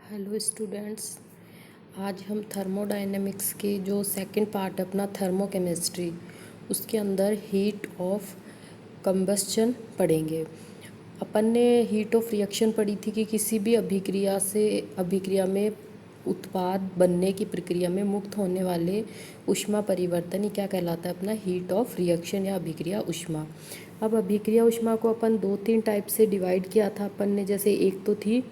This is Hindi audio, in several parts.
हेलो स्टूडेंट्स, आज हम थर्मोडायनेमिक्स के जो सेकंड पार्ट अपना थर्मोकेमिस्ट्री उसके अंदर हीट ऑफ कंबस्चन पढ़ेंगे। अपन ने हीट ऑफ रिएक्शन पढ़ी थी कि किसी भी अभिक्रिया में उत्पाद बनने की प्रक्रिया में मुक्त होने वाले ऊष्मा परिवर्तन ही क्या कहलाता है, अपना हीट ऑफ रिएक्शन या अभिक्रिया ऊष्मा। अब अभिक्रिया ऊष्मा को अपन 2-3 टाइप से डिवाइड किया था अपन ने। जैसे एक तो थी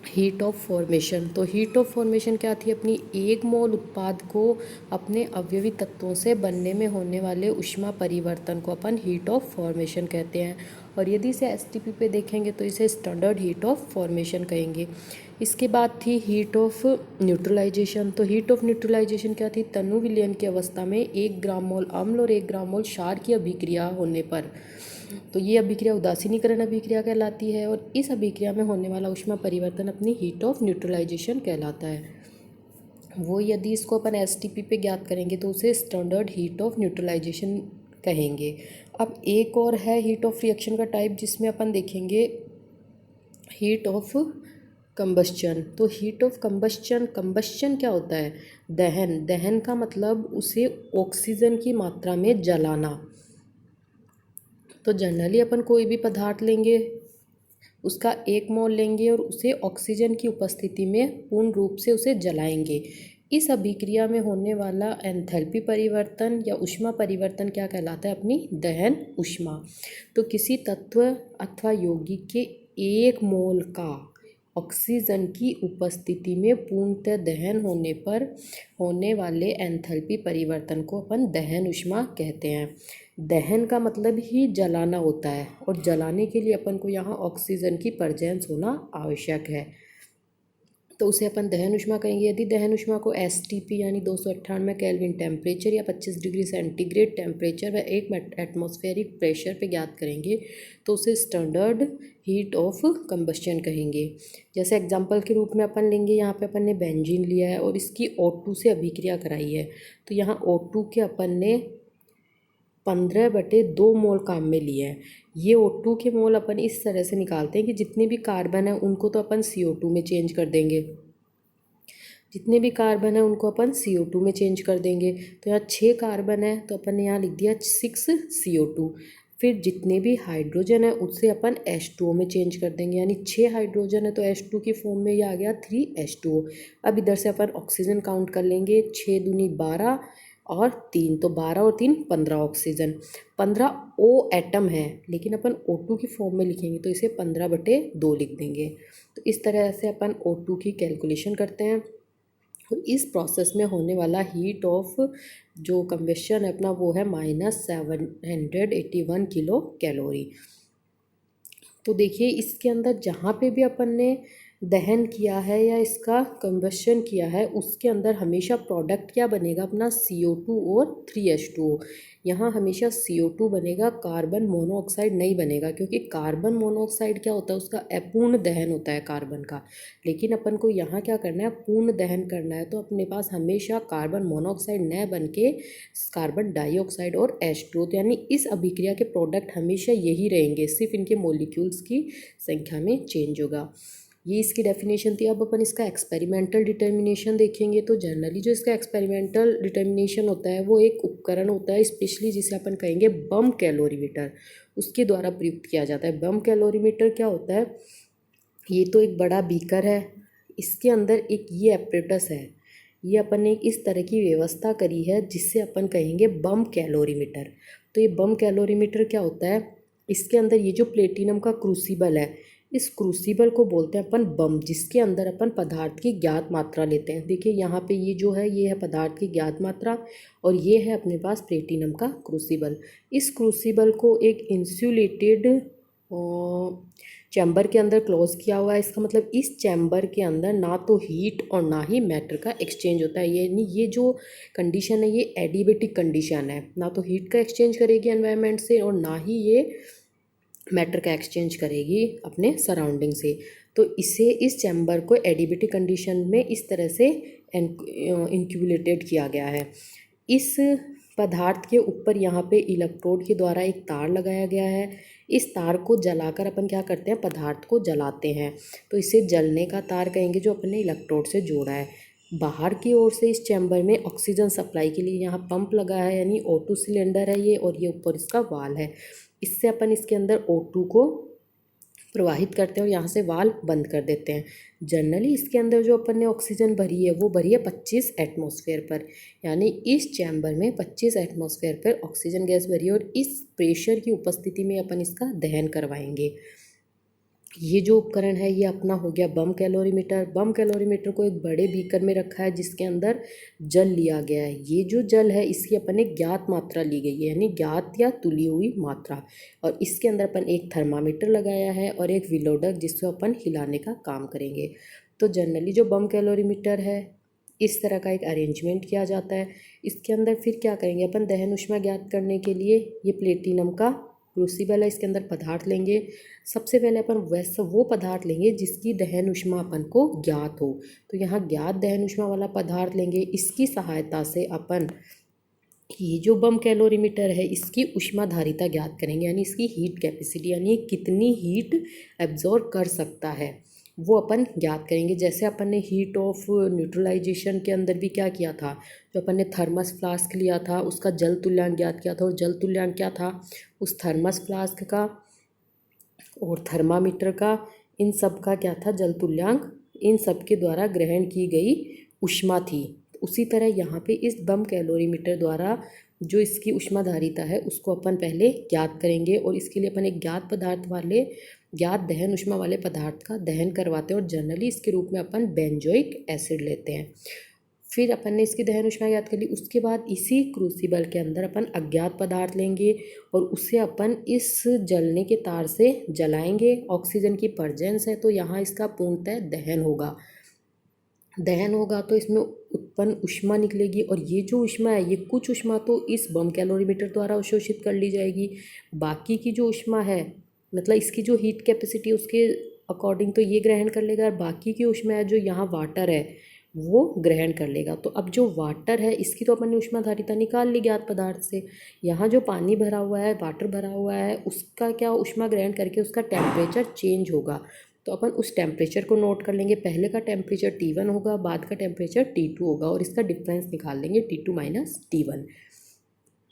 हीट ऑफ फॉर्मेशन। तो हीट ऑफ फॉर्मेशन क्या थी, अपनी एक मोल उत्पाद को अपने अवयवी तत्वों से बनने में होने वाले ऊष्मा परिवर्तन को अपन हीट ऑफ फॉर्मेशन कहते हैं। और यदि इसे एसटीपी पे देखेंगे तो इसे स्टैंडर्ड हीट ऑफ फॉर्मेशन कहेंगे। इसके बाद थी हीट ऑफ न्यूट्रलाइजेशन। तो हीट ऑफ न्यूट्रलाइजेशन क्या थी, तनु विलयन की अवस्था में 1 ग्राम मोल अम्ल और 1 ग्राम मोल क्षार की अभिक्रिया होने पर, तो ये अभिक्रिया उदासीनीकरण अभिक्रिया कहलाती है। और इस अभिक्रिया में होने वाला ऊष्मा परिवर्तन अपनी हीट ऑफ न्यूट्रलाइजेशन कहलाता है। वो यदि इसको अपन एसटीपी पे ज्ञात करेंगे तो उसे स्टैंडर्ड हीट ऑफ न्यूट्रलाइजेशन कहेंगे। अब एक और है हीट ऑफ रिएक्शन का टाइप, जिसमें अपन देखेंगे हीट ऑफ कंबस्चन। तो हीट ऑफ कंबस्चन क्या होता है, दहन का मतलब उसे ऑक्सीजन की मात्रा में जलाना। तो जनरली अपन कोई भी पदार्थ लेंगे, उसका 1 मोल लेंगे और उसे ऑक्सीजन की उपस्थिति में पूर्ण रूप से उसे जलाएंगे। इस अभिक्रिया में होने वाला एंथैल्पी परिवर्तन या ऊष्मा परिवर्तन क्या कहलाता है, अपनी दहन ऊष्मा। तो किसी तत्व अथवा यौगिक के 1 मोल का ऑक्सीजन की उपस्थिति में पूर्णतः दहन होने पर होने वाले एंथैल्पी परिवर्तन को अपन दहन ऊष्मा कहते हैं। दहन का मतलब ही जलाना होता है और जलाने के लिए अपन को यहाँ ऑक्सीजन की प्रेजेंस होना आवश्यक है, तो उसे अपन दहन ऊष्मा कहेंगे। यदि दहन ऊष्मा को एसटीपी यानी 298 केल्विन टेम्परेचर या 25 डिग्री सेंटीग्रेड टेम्परेचर व 1 एटमॉस्फेरिक प्रेशर पे ज्ञात करेंगे तो उसे स्टैंडर्ड हीट ऑफ कंबस्चन कहेंगे। जैसे एग्जांपल के रूप में अपन लेंगे, यहाँ पे अपन ने बेंजीन लिया है और इसकी O2 से अभिक्रिया कराई है। तो यहाँ O2 के अपन ने 15/2 मोल काम में लिए हैं। ये O2 के मोल अपन इस तरह से निकालते हैं कि जितने भी कार्बन है उनको तो अपन CO2 में चेंज कर देंगे, जितने भी कार्बन है उनको अपन CO2 में चेंज कर देंगे। तो यहाँ 6 कार्बन है तो अपन ने यहाँ लिख दिया 6 CO2। फिर जितने भी हाइड्रोजन है उससे अपन H2O में चेंज कर देंगे, यानी 6 हाइड्रोजन है तो H2 की फॉर्म में ये आ गया 3H2O। अब इधर से अपन ऑक्सीजन काउंट कर लेंगे, 6 दूनी 12 और 3, तो 12 और 3 15 ऑक्सीजन। 15 O एटम है लेकिन अपन O2 की फॉर्म में लिखेंगे तो इसे 15/2 लिख देंगे। तो इस तरह से अपन O2 की कैलकुलेशन करते हैं। और इस प्रोसेस में होने वाला हीट ऑफ जो कंबस्चन है अपना वो है -781 किलो कैलोरी। तो देखिए इसके अंदर जहाँ पे भी अपन ने दहन किया है या इसका कंबस्चन किया है उसके अंदर हमेशा प्रोडक्ट क्या बनेगा, अपना CO2 और 3H2O। यहाँ हमेशा CO2 बनेगा, कार्बन मोनोऑक्साइड नहीं बनेगा, क्योंकि कार्बन मोनोऑक्साइड क्या होता है, उसका अपूर्ण दहन होता है कार्बन का। लेकिन अपन को यहाँ क्या करना है, पूर्ण दहन करना है। तो अपने पास हमेशा कार्बन मोनोऑक्साइड न बन के कार्बन डाइऑक्साइड और H2O, तो यानी इस अभिक्रिया के प्रोडक्ट हमेशा यही रहेंगे, सिर्फ इनके मॉलिक्यूल्स की संख्या में चेंज होगा। ये इसकी डेफिनेशन थी। अब अपन इसका एक्सपेरिमेंटल डिटर्मिनेशन देखेंगे। तो जनरली जो इसका एक्सपेरिमेंटल डिटर्मिनेशन होता है वो एक उपकरण होता है स्पेशली, जिसे अपन कहेंगे बम कैलोरीमीटर, उसके द्वारा प्रयुक्त किया जाता है। बम कैलोरीमीटर क्या होता है, ये तो एक बड़ा बीकर है, इसके अंदर एक ये एपरेटस है, ये अपन ने इस तरह की व्यवस्था करी है जिससे अपन कहेंगे बम कैलोरीमीटर। तो ये बम कैलोरीमीटर क्या होता है, इसके अंदर ये जो प्लेटिनम का क्रूसिबल है, इस क्रूसिबल को बोलते हैं अपन बम, जिसके अंदर अपन पदार्थ की ज्ञात मात्रा लेते हैं। देखिए यहाँ पे ये जो है ये है पदार्थ की ज्ञात मात्रा और ये है अपने पास प्लेटिनम का क्रूसिबल। इस क्रूसिबल को एक इंसुलेटेड चैम्बर के अंदर क्लोज किया हुआ है। इसका मतलब इस चैम्बर के अंदर ना तो हीट और ना ही मैटर का एक्सचेंज होता है। ये जो कंडीशन है ये एडिबेटिक कंडीशन है, ना तो हीट का एक्सचेंज करेगी एनवायरनमेंट से और ना ही ये मैटर का एक्सचेंज करेगी अपने सराउंडिंग से। तो इसे इस चैम्बर को एडिबेटिक कंडीशन में इस तरह से इंक्यूबुलेटेड किया गया है। इस पदार्थ के ऊपर यहाँ पे इलेक्ट्रोड के द्वारा एक तार लगाया गया है। इस तार को जलाकर अपन क्या करते हैं, पदार्थ को जलाते हैं, तो इसे जलने का तार कहेंगे जो अपने इलेक्ट्रोड से जोड़ा है। बाहर की ओर से इस चैम्बर में ऑक्सीजन सप्लाई के लिए यहाँ पंप लगा है, यानी O2 सिलेंडर है ये, और ये ऊपर इसका वाल है। इससे अपन इसके अंदर O2 को प्रवाहित करते हैं और यहाँ से वाल्व बंद कर देते हैं। जनरली इसके अंदर जो अपन ने ऑक्सीजन भरी है वो भरी है 25 एटमॉस्फेयर पर, यानी इस चैम्बर में 25 एटमॉस्फेयर पर ऑक्सीजन गैस भरी है और इस प्रेशर की उपस्थिति में अपन इसका दहन करवाएंगे। ये जो उपकरण है ये अपना हो गया बम कैलोरीमीटर। बम कैलोरीमीटर को एक बड़े बीकर में रखा है जिसके अंदर जल लिया गया है। ये जो जल है इसकी अपन ने ज्ञात मात्रा ली गई है, यानी ज्ञात या तुली हुई मात्रा, और इसके अंदर अपन एक थर्मामीटर लगाया है और एक विलोडक जिससे अपन हिलाने का काम करेंगे। तो जनरली जो बम कैलोरीमीटर है इस तरह का एक अरेंजमेंट किया जाता है। इसके अंदर फिर क्या करेंगे अपन, दहन ऊष्मा ज्ञात करने के लिए ये प्लेटिनम का क्रूसिबल है, इसके अंदर पदार्थ लेंगे। सबसे पहले अपन वैसा वो पदार्थ लेंगे जिसकी दहन ऊष्मा अपन को ज्ञात हो, तो यहाँ ज्ञात दहन ऊष्मा वाला पदार्थ लेंगे। इसकी सहायता से अपन ये जो बम कैलोरीमीटर है इसकी ऊष्माधारिता ज्ञात करेंगे, यानी इसकी हीट कैपेसिटी, यानी कितनी हीट एब्जॉर्ब कर सकता है वो अपन ज्ञात करेंगे। जैसे अपन ने हीट ऑफ न्यूट्रलाइजेशन के अंदर भी क्या किया था, जो अपन ने थर्मस फ्लास्क लिया था उसका जल तुल्यांक ज्ञात किया था, और जल तुल्यांक क्या था, उस थर्मस फ्लास्क का और थर्मामीटर का, इन सब का क्या था, जल तुल्यांक, इन सब के द्वारा ग्रहण की गई ऊष्मा थी। उसी तरह यहाँ पे इस बम कैलोरीमीटर द्वारा जो इसकी ऊष्माधारिता है उसको अपन पहले ज्ञात करेंगे, और इसके लिए अपन एक ज्ञात दहन ऊष्मा वाले पदार्थ का दहन करवाते हैं, और जनरली इसके रूप में अपन बेंजोइक एसिड लेते हैं। फिर अपन ने इसकी दहन ऊष्मा ज्ञात कर ली। उसके बाद इसी क्रूसिबल के अंदर अपन अज्ञात पदार्थ लेंगे और उसे अपन इस जलने के तार से जलाएंगे। ऑक्सीजन की प्रेजेंस है तो यहाँ इसका पूर्णतः दहन होगा तो इसमें उत्पन्न ऊष्मा निकलेगी, और ये जो ऊष्मा है ये कुछ ऊष्मा तो इस बम कैलोरीमीटर द्वारा अवशोषित कर ली जाएगी। बाकी की जो ऊष्मा है, मतलब इसकी जो हीट कैपेसिटी उसके अकॉर्डिंग तो ये ग्रहण कर लेगा, और बाकी की ऊष्मा है जो यहाँ वाटर है वो ग्रहण कर लेगा। तो अब जो वाटर है इसकी तो अपन ने ऊष्माधारिता निकाल ली ज्ञात पदार्थ से। यहाँ जो पानी भरा हुआ है, वाटर भरा हुआ है, उसका क्या ऊष्मा ग्रहण करके उसका टेम्परेचर चेंज होगा, तो अपन उस टेम्परेचर को नोट कर लेंगे। पहले का टेम्परेचर T1 होगा, बाद का टेम्परेचर T2 होगा, और इसका डिफरेंस निकाल लेंगे T2 माइनस T1।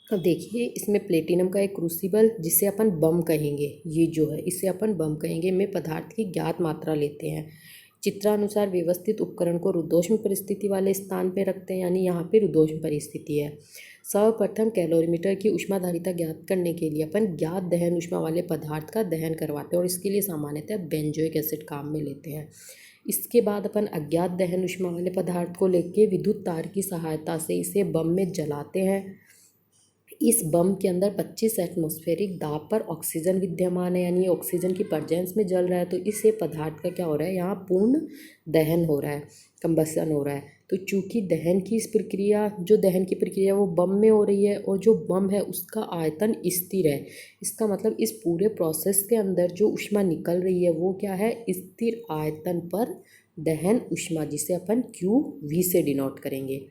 अब देखिए इसमें प्लेटिनम का एक क्रूसिबल जिसे अपन बम कहेंगे, ये जो है इसे अपन बम कहेंगे, में पदार्थ की ज्ञात मात्रा लेते हैं। चित्रानुसार व्यवस्थित उपकरण को रुद्धोष्म परिस्थिति वाले स्थान पे रखते हैं, यानी यहाँ पे रुद्धोष्म परिस्थिति है। सर्वप्रथम कैलोरीमीटर की ऊष्माधारिता ज्ञात करने के लिए अपन ज्ञात दहन ऊष्मा वाले पदार्थ का दहन करवाते हैं, और इसके लिए सामान्यतः बेंजोइक एसिड काम में लेते हैं। इसके बाद अपन अज्ञात दहन ऊष्मा वाले पदार्थ को लेके विद्युत तार की सहायता से इसे बम में जलाते हैं। इस बम के अंदर 25 एटमॉस्फेरिक दाब पर ऑक्सीजन विद्यमान है, यानी ऑक्सीजन की प्रेजेंस में जल रहा है, तो इससे पदार्थ का क्या हो रहा है, यहाँ पूर्ण दहन हो रहा है, कंबसन हो रहा है। तो चूँकि दहन की प्रक्रिया वो बम में हो रही है, और जो बम है उसका आयतन स्थिर है, इसका मतलब इस पूरे प्रोसेस के अंदर जो ऊष्मा निकल रही है वो क्या है, स्थिर आयतन पर दहन ऊष्मा, जिसे अपन QV से डिनोट करेंगे।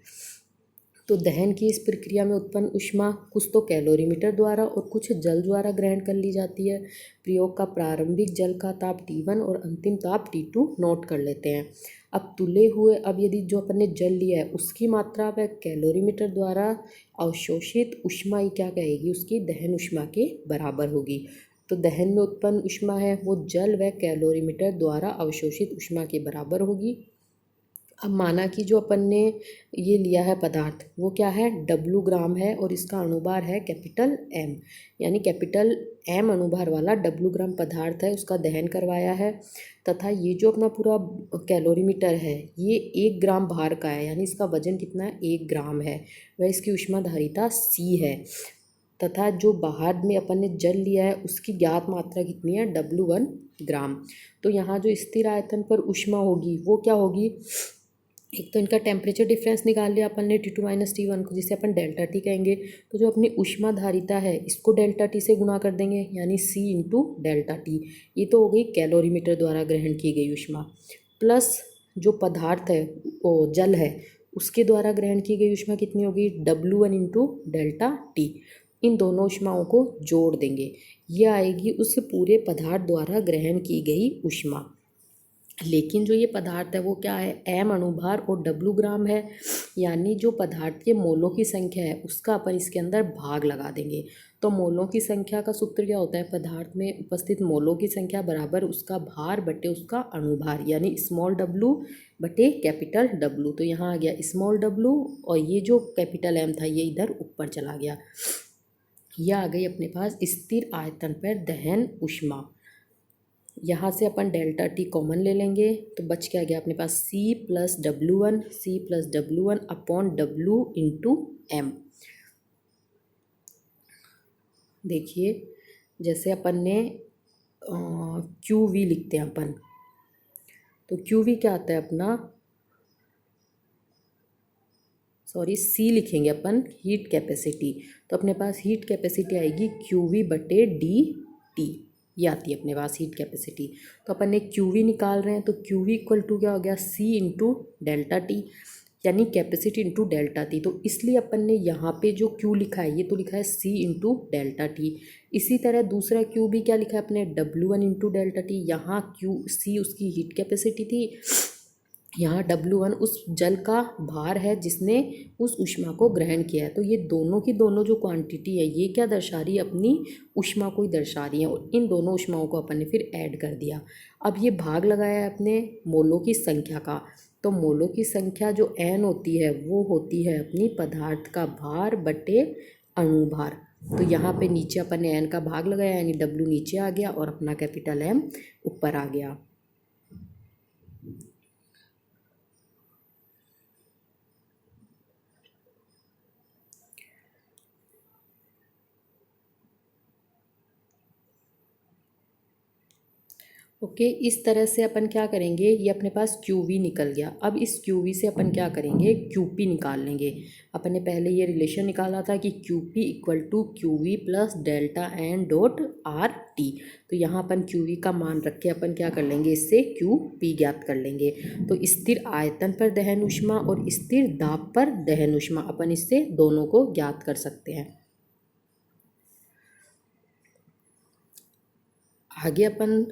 तो दहन की इस प्रक्रिया में उत्पन्न ऊष्मा कुछ तो कैलोरीमीटर द्वारा और कुछ जल द्वारा ग्रहण कर ली जाती है। प्रयोग का प्रारंभिक जल का ताप T1 और अंतिम ताप T2 नोट कर लेते हैं। अब यदि जो अपन ने जल लिया है उसकी मात्रा वह कैलोरीमीटर द्वारा अवशोषित ऊष्मा ही क्या कहेगी, उसकी दहन ऊष्मा के बराबर होगी। तो दहन में उत्पन्न ऊष्मा है वो जल व कैलोरीमीटर द्वारा अवशोषित ऊष्मा के बराबर होगी। अब माना कि जो अपन ने ये लिया है पदार्थ वो क्या है, W ग्राम है, और इसका अणुभार है कैपिटल M, यानी कैपिटल M अणुभार वाला W ग्राम पदार्थ है, उसका दहन करवाया है। तथा ये जो अपना पूरा कैलोरीमीटर है ये 1 ग्राम भार का है, यानी इसका वजन कितना है, 1 ग्राम है, वह इसकी ऊष्माधारिता C है। तथा जो बाहर में अपन ने जल लिया है उसकी ज्ञात मात्रा कितनी है, W1 ग्राम। तो यहाँ जो स्थिर आयतन पर ऊष्मा होगी वो क्या होगी, एक तो इनका टेम्परेचर डिफरेंस निकाल लिया अपन ने T2 माइनस T1 को, जिसे अपन डेल्टा T कहेंगे। तो जो अपनी ऊष्माधारिता है इसको डेल्टा T से गुणा कर देंगे, यानी C इंटू डेल्टा T। ये तो हो गई कैलोरीमीटर द्वारा ग्रहण की गई ऊष्मा, प्लस जो पदार्थ है वो जल है उसके द्वारा ग्रहण की गई ऊष्मा कितनी होगी, W1 इंटू डेल्टा टी। इन दोनों ऊष्माओं को जोड़ देंगे, ये आएगी उस पूरे पदार्थ द्वारा ग्रहण की गई ऊष्मा। लेकिन जो ये पदार्थ है वो क्या है, m अणुभार और W ग्राम है, यानी जो पदार्थ के मोलों की संख्या है उसका अपन इसके अंदर भाग लगा देंगे। तो मोलों की संख्या का सूत्र क्या होता है, पदार्थ में उपस्थित मोलों की संख्या बराबर उसका भार बटे उसका अणुभार, यानी स्मॉल w बटे कैपिटल W। तो यहाँ आ गया स्मॉल w और ये जो कैपिटल M था ये इधर ऊपर चला गया। यह आ गई अपने पास स्थिर आयतन पर दहन ऊष्मा। यहाँ से अपन डेल्टा टी कॉमन ले लेंगे तो बच क्या गया अपने पास C plus W1 upon W into M. देखिए जैसे अपन ने QV लिखते हैं अपन, तो QV क्या आता है अपना, C लिखेंगे अपन हीट कैपेसिटी। तो अपने पास हीट कैपेसिटी आएगी QV बटे DT, ये आती है अपने पास हीट कैपेसिटी। तो अपन ने QV निकाल रहे हैं तो QV इक्वल टू क्या हो गया, C इंटू डेल्टा टी, यानी कैपेसिटी इंटू डेल्टा टी। तो इसलिए अपन ने यहाँ पे जो Q लिखा है ये तो लिखा है C इंटू डेल्टा टी। इसी तरह दूसरा Q भी क्या लिखा है अपने, W1 इंटू डेल्टा टी। यहाँ C उसकी हीट कैपेसिटी थी, यहाँ W1 उस जल का भार है जिसने उस ऊष्मा को ग्रहण किया है। तो ये दोनों की दोनों जो क्वांटिटी है ये क्या दर्शा रही है, अपनी ऊष्मा को ही दर्शा रही है। और इन दोनों ऊष्माओं को अपन ने फिर ऐड कर दिया। अब ये भाग लगाया है अपने मोलों की संख्या का, तो मोलों की संख्या जो N होती है वो होती है अपनी पदार्थ का भार बटे अणुभार। तो यहाँ पे नीचे अपन ने N का भाग लगाया, यानी W नीचे आ गया और अपना कैपिटल M ऊपर आ गया। ओके, इस तरह से अपन क्या करेंगे, ये अपने पास QV निकल गया। अब इस QV से अपन क्या करेंगे, QP निकाल लेंगे। अपन ने पहले ये रिलेशन निकाला था कि QP equal to QV plus delta N dot RT। तो यहाँ अपन QV का मान रख के अपन क्या कर लेंगे, इससे QP ज्ञात कर लेंगे। तो स्थिर आयतन पर दहन ऊष्मा और स्थिर दाब पर दहन ऊष्मा, अपन इससे दोनों को ज्ञात कर सकते हैं। आगे अपन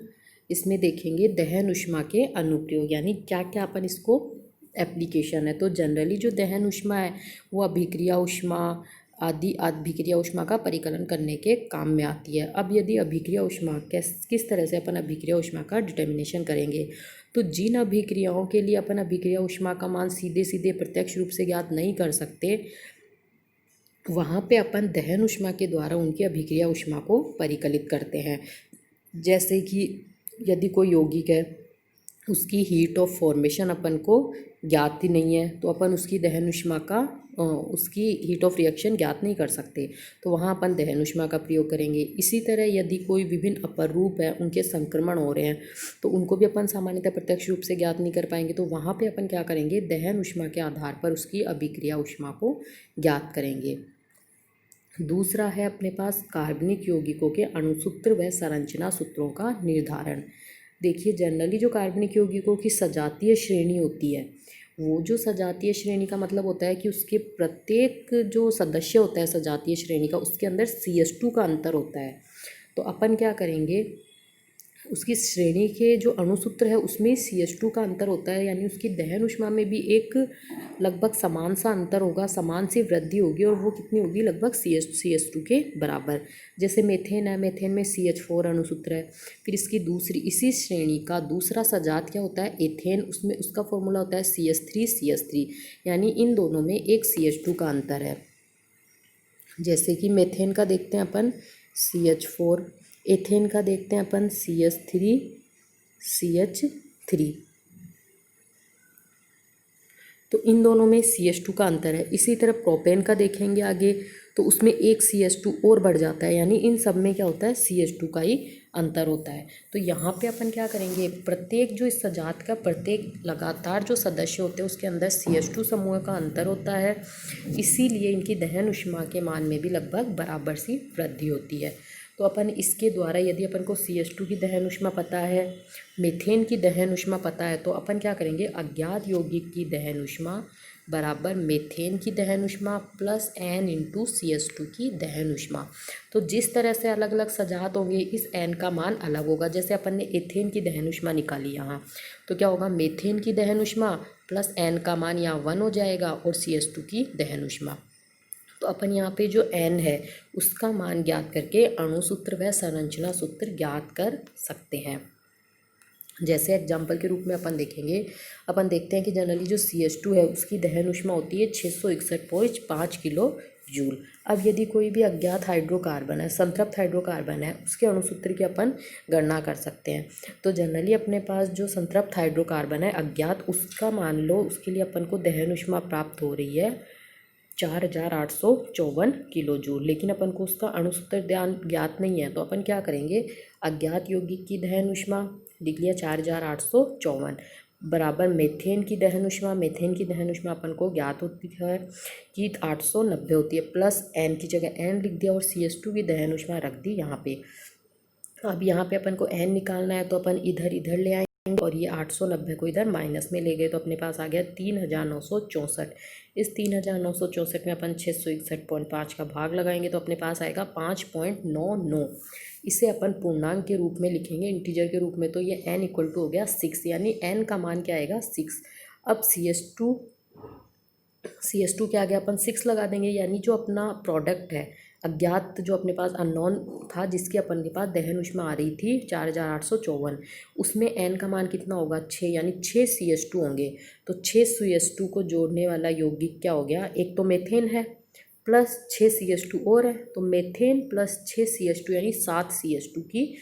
इसमें देखेंगे दहन ऊष्मा के अनुप्रयोग, यानी क्या क्या अपन इसको एप्लीकेशन है। तो जनरली जो दहन ऊष्मा है वो अभिक्रिया ऊष्मा आदि अभिक्रिया ऊष्मा का परिकलन करने के काम में आती है। अब यदि अभिक्रिया ऊष्मा किस तरह से अपन अभिक्रिया ऊष्मा का डिटर्मिनेशन करेंगे, तो जिन अभिक्रियाओं के लिए अपन अभिक्रिया ऊष्मा का मान सीधे सीधे प्रत्यक्ष रूप से ज्ञात नहीं कर सकते, वहाँ पे अपन दहन ऊष्मा के द्वारा उनकी अभिक्रिया ऊष्मा को परिकलित करते हैं। जैसे कि यदि कोई यौगिक है उसकी हीट ऑफ फॉर्मेशन अपन को ज्ञात ही नहीं है, तो अपन उसकी दहन ऊष्मा का उसकी हीट ऑफ रिएक्शन ज्ञात नहीं कर सकते, तो वहाँ अपन दहन ऊष्मा का प्रयोग करेंगे। इसी तरह यदि कोई विभिन्न अपरूप है उनके संक्रमण हो रहे हैं तो उनको भी अपन सामान्यतः प्रत्यक्ष रूप से ज्ञात नहीं कर पाएंगे, तो वहाँ पे अपन क्या करेंगे, दहन ऊष्मा के आधार पर उसकी अभिक्रिया ऊष्मा को ज्ञात करेंगे। दूसरा है अपने पास कार्बनिक यौगिकों के अणुसूत्र व संरचना सूत्रों का निर्धारण। देखिए जनरली जो कार्बनिक यौगिकों की सजातीय श्रेणी होती है, वो जो सजातीय श्रेणी का मतलब होता है कि उसके प्रत्येक जो सदस्य होता है सजातीय श्रेणी का, उसके अंदर CH2 का अंतर होता है। तो अपन क्या करेंगे, उसकी श्रेणी के जो अणुसूत्र है उसमें CH2 का अंतर होता है, यानी उसकी दहन ऊष्मा में भी एक लगभग समान सा अंतर होगा, समान सी वृद्धि होगी, और वो कितनी होगी, लगभग CH2 के बराबर। जैसे मेथेन है, मेथेन में CH4 अणुसूत्र है। फिर इसकी दूसरी इसी श्रेणी का दूसरा सजात क्या होता है, एथेन, उसमें उसका फॉर्मूला होता है CH3, यानी इन दोनों में एक CH2 का अंतर है। जैसे कि मेथेन का देखते हैं अपन CH4, एथेन का देखते हैं अपन CH3, तो इन दोनों में CH2 का अंतर है। इसी तरह प्रोपेन का देखेंगे आगे, तो उसमें एक CH2 और बढ़ जाता है, यानी इन सब में क्या होता है, CH2 का ही अंतर होता है। तो यहाँ पे अपन क्या करेंगे, प्रत्येक जो इस सजात का प्रत्येक लगातार जो सदस्य होते हैं उसके अंदर CH2 समूह का अंतर होता है, इसीलिए इनकी दहन ऊष्मा के मान में भी लगभग बराबर सी वृद्धि होती है। तो अपन इसके द्वारा यदि अपन को CH2 की दहन ऊष्मा पता है, मीथेन की दहन ऊष्मा पता है, तो अपन क्या करेंगे, अज्ञात यौगिक की दहन ऊष्मा बराबर मीथेन की दहन ऊष्मा प्लस n इंटू CH2 की दहन ऊष्मा। तो जिस तरह से अलग अलग सजात होंगे इस n का मान अलग होगा। जैसे अपन ने एथेन की दहन ऊष्मा निकाली यहाँ, तो क्या होगा, मीथेन की दहन ऊष्मा प्लस n का मान यहाँ 1 हो जाएगा और CH2 की दहन ऊष्मा। तो अपन यहाँ पे जो n है उसका मान ज्ञात करके अणु सूत्र व संरचना सूत्र ज्ञात कर सकते हैं। जैसे एग्जाम्पल के रूप में अपन देखेंगे, अपन देखते हैं कि जनरली जो CH2 है उसकी दहन ऊष्मा होती है 661.5 किलो जूल। अब यदि कोई भी अज्ञात हाइड्रोकार्बन है, संतृप्त हाइड्रोकार्बन है, उसके अणुसूत्र की अपन गणना कर सकते हैं। तो जनरली अपने पास जो संतृप्त हाइड्रोकार्बन है अज्ञात, उसका मान लो उसके लिए अपन को दहन ऊष्मा प्राप्त हो रही है 4854 किलो जूल, लेकिन अपन को उसका अणुसूत्र ज्ञात नहीं है। तो अपन क्या करेंगे, अज्ञात यौगिक की दहन ऊष्मा लिख लिया 4854 बराबर मीथेन की दहन ऊष्मा। मीथेन की दहन ऊष्मा अपन को ज्ञात होती है कि 890 होती है, प्लस n की जगह n लिख दिया और CH2 की दहन ऊष्मा रख दी यहाँ पे। अब यहाँ पे अपन को n निकालना है तो अपन इधर इधर ले आएंगे और ये 890 को इधर माइनस में ले गए तो अपने पास आ गया 3964। इस 3964 में अपन 661.5 का भाग लगाएंगे तो अपने पास आएगा 5.99। इसे अपन पूर्णांक के रूप में लिखेंगे, इंटीजर के रूप में। तो ये n इक्वल टू हो गया 6, यानी n का मान क्या आएगा 6। अब CH2 क्या आ गया, अपन 6 लगा देंगे, यानी जो अपना प्रोडक्ट है अज्ञात, जो अपने पास अननोन था, जिसकी अपन के पास दहन ऊष्मा आ रही थी 4854, उसमें n का मान कितना होगा 6, यानी 6 CH2 होंगे। तो 6 CH2 को जोड़ने वाला यौगिक क्या हो गया, एक तो मेथेन है प्लस 6 CH2 और है, तो मेथेन प्लस 6 CH2 यानी 7 CH2 की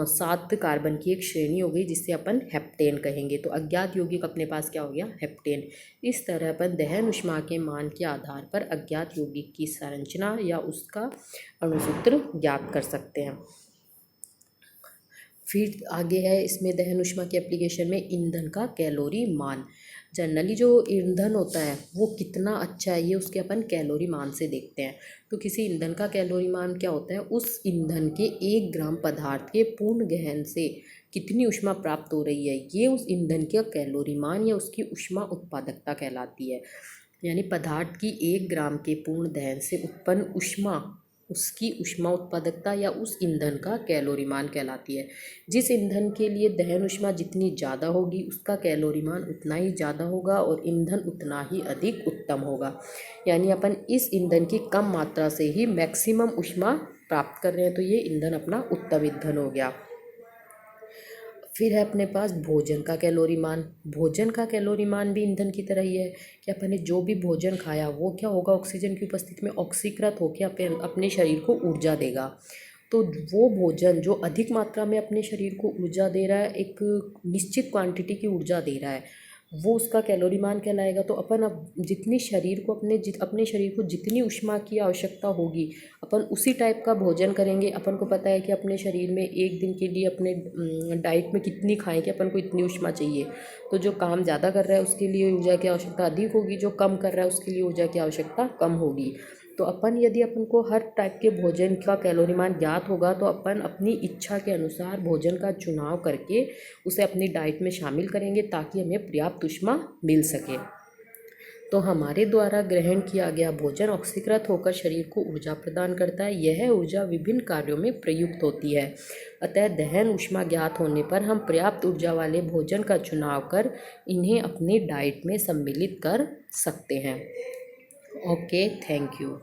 7 कार्बन की एक श्रेणी हो गई जिससे अपन हेप्टेन कहेंगे। तो अज्ञात यौगिक अपने पास क्या हो गया, हेप्टेन। इस तरह अपन दहन ऊष्मा के मान के आधार पर अज्ञात यौगिक की संरचना या उसका अणुसूत्र ज्ञात कर सकते हैं। फिर आगे है इसमें दहन ऊष्मा की एप्लीकेशन में ईंधन का कैलोरी मान। जनरली जो ईंधन होता है वो कितना अच्छा है ये उसके अपन कैलोरी मान से देखते हैं। तो किसी ईंधन का कैलोरी मान क्या होता है, उस ईंधन के 1 ग्राम पदार्थ के पूर्ण दहन से कितनी ऊष्मा प्राप्त हो रही है, ये उस ईंधन का कैलोरी मान या उसकी ऊष्मा उत्पादकता कहलाती है। यानी पदार्थ की 1 ग्राम के पूर्ण दहन से उत्पन्न ऊष्मा उसकी ऊष्मा उत्पादकता या उस ईंधन का कैलोरी मान कहलाती है। जिस ईंधन के लिए दहन ऊष्मा जितनी ज़्यादा होगी उसका कैलोरी मान उतना ही ज़्यादा होगा और ईंधन उतना ही अधिक उत्तम होगा। यानी अपन इस ईंधन की कम मात्रा से ही मैक्सिमम ऊष्मा प्राप्त कर रहे हैं, तो ये ईंधन अपना उत्तम ईंधन हो गया। फिर है अपने पास भोजन का कैलोरी मान। भोजन का कैलोरी मान भी ईंधन की तरह ही है कि अपन ने जो भी भोजन खाया वो क्या होगा, ऑक्सीजन की उपस्थिति में ऑक्सीकृत होकर अपने शरीर को ऊर्जा देगा। तो वो भोजन जो अधिक मात्रा में अपने शरीर को ऊर्जा दे रहा है, एक निश्चित क्वांटिटी की ऊर्जा दे रहा है, वो उसका कैलोरी मान कहलाएगा। तो अपन अब जितनी शरीर को अपने शरीर को जितनी ऊष्मा की आवश्यकता होगी अपन उसी टाइप का भोजन करेंगे। अपन को पता है कि अपने शरीर में एक दिन के लिए अपने डाइट में कितनी खाएं कि अपन को इतनी ऊष्मा चाहिए। तो जो काम ज़्यादा कर रहा है उसके लिए ऊर्जा की आवश्यकता अधिक होगी, जो कम कर रहा है उसके लिए ऊर्जा की आवश्यकता कम होगी। तो अपन यदि अपन को हर टाइप के भोजन का कैलोरी मान ज्ञात होगा तो अपन अपनी इच्छा के अनुसार भोजन का चुनाव करके उसे अपनी डाइट में शामिल करेंगे ताकि हमें पर्याप्त ऊष्मा मिल सके। तो हमारे द्वारा ग्रहण किया गया भोजन ऑक्सीकृत होकर शरीर को ऊर्जा प्रदान करता है। यह ऊर्जा विभिन्न कार्यों में प्रयुक्त होती है। अतः दहन ऊष्मा ज्ञात होने पर हम पर्याप्त ऊर्जा वाले भोजन का चुनाव कर इन्हें अपनी डाइट में सम्मिलित कर सकते हैं। Okay, thank you.